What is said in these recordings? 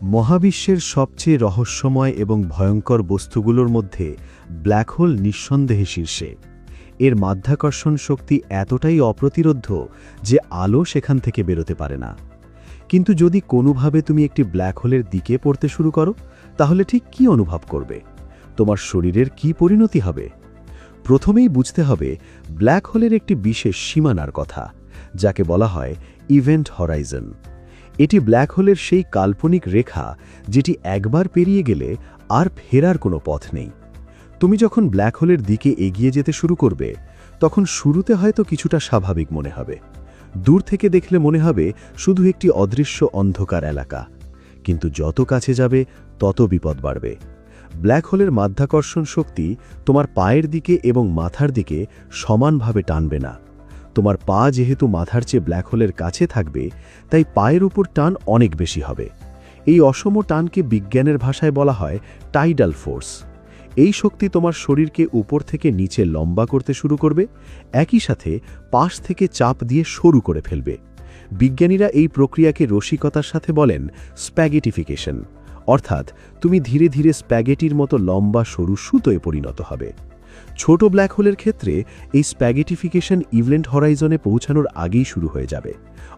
মহাবিশ্বের সবচেয়ে রহস্যময় এবং ভয়ঙ্কর বস্তুগুলোর মধ্যে ব্ল্যাক হোল নিঃসন্দেহে শীর্ষে। এর মাধ্যাকর্ষণ শক্তি এতটাই অপ্রতিরোধ্য যে আলো সেখান থেকে বেরোতে পারে না। কিন্তু যদি কোনোভাবে তুমি একটি ব্ল্যাক হোলের দিকে পড়তে শুরু করো, তাহলে ঠিক কী অনুভব করবে? তোমার শরীরের কী পরিণতি হবে? প্রথমেই বুঝতে হবে ব্ল্যাক হোলের একটি বিশেষ সীমানার কথা, যাকে বলা হয় ইভেন্ট হরাইজন। এটি ব্ল্যাক হোলের সেই কাল্পনিক রেখা যেটি একবার পেরিয়ে গেলে আর ফেরার কোনো পথ নেই। তুমি যখন ব্ল্যাক হোলের দিকে এগিয়ে যেতে শুরু করবে, তখন শুরুতে হয়তো কিছুটা স্বাভাবিক মনে হবে। দূর থেকে দেখলে মনে হবে শুধু একটি অদৃশ্য অন্ধকার এলাকা। কিন্তু যত কাছে যাবে তত বিপদ বাড়বে। ব্ল্যাক হোলের মাধ্যাকর্ষণ শক্তি তোমার পায়ের দিকে এবং মাথার দিকে সমানভাবে টানবে না। তোমার পা যেহেতু মাথার চেয়ে ব্ল্যাক হোলের কাছে থাকবে, তাই পায়ের উপর টান অনেক বেশি হবে। এই অসম টানকে বিজ্ঞানের ভাষায় বলা হয় টাইডাল ফোর্স। এই শক্তি তোমার শরীরকে উপর থেকে নিচে লম্বা করতে শুরু করবে, একই সাথে পাশ থেকে চাপ দিয়ে সরু করে ফেলবে। বিজ্ঞানীরা এই প্রক্রিয়াকে রসিকতার সাথে বলেন স্প্যাগেটিফিকেশন, অর্থাৎ তুমি ধীরে ধীরে স্প্যাগেটির মতো লম্বা সরু সুতোয় পরিণত হবে। ছোট ব্ল্যাক হোলের ক্ষেত্রে এই স্প্যাগেটিফিকেশন ইভেন্ট হরাইজনে পৌঁছানোর আগেই শুরু হয়ে যাবে,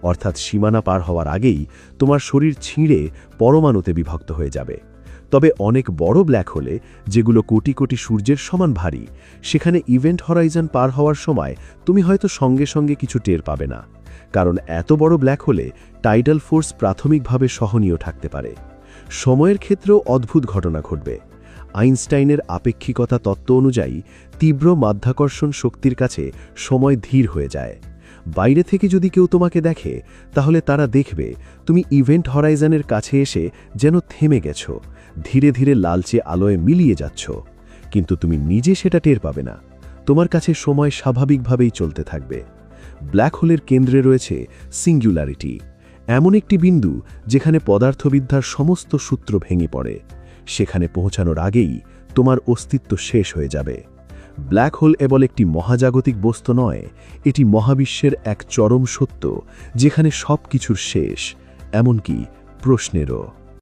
অর্থাৎ সীমানা পার হওয়ার আগেই তোমার শরীর ছিঁড়ে পরমাণুতে বিভক্ত হয়ে যাবে। তবে অনেক বড় ব্ল্যাক হোলে, যেগুলো কোটি কোটি সূর্যের সমান ভারী, সেখানে ইভেন্ট হরাইজন পার হওয়ার সময় তুমি হয়তো সঙ্গে সঙ্গে কিছু টের পাবে না, কারণ এত বড় ব্ল্যাক হোলে টাইডাল ফোর্স প্রাথমিকভাবে সহনীয় থাকতে পারে। সময়ের ক্ষেত্রেও অদ্ভুত ঘটনা ঘটবে। আইনস্টাইনের আপেক্ষিকতা তত্ত্ব অনুযায়ী তীব্র মাধ্যাকর্ষণ শক্তির কাছে সময় ধীর হয়ে যায়। বাইরে থেকে যদি কেউ তোমাকে দেখে, তাহলে তারা দেখবে তুমি ইভেন্ট হরাইজনের কাছে এসে যেন থেমে গেছ, ধীরে ধীরে লালচে আলোয় মিলিয়ে যাচ্ছ। কিন্তু তুমি নিজে সেটা টের পাবে না। তোমার কাছে সময় স্বাভাবিকভাবেই চলতে থাকবে। ব্ল্যাক হোলের কেন্দ্রে রয়েছে সিঙ্গুলারিটি, এমন একটি বিন্দু যেখানে পদার্থবিদ্যার সমস্ত সূত্র ভেঙে পড়ে। সেখানে পৌঁছানোর আগেই তোমার অস্তিত্ব শেষ হয়ে যাবে। ব্ল্যাক হোল কেবল একটি মহাজাগতিক বস্তু নয়, এটি মহাবিশ্বের এক চরম সত্য, যেখানে সব কিছুর শেষ, এমনকি প্রশ্নেরও।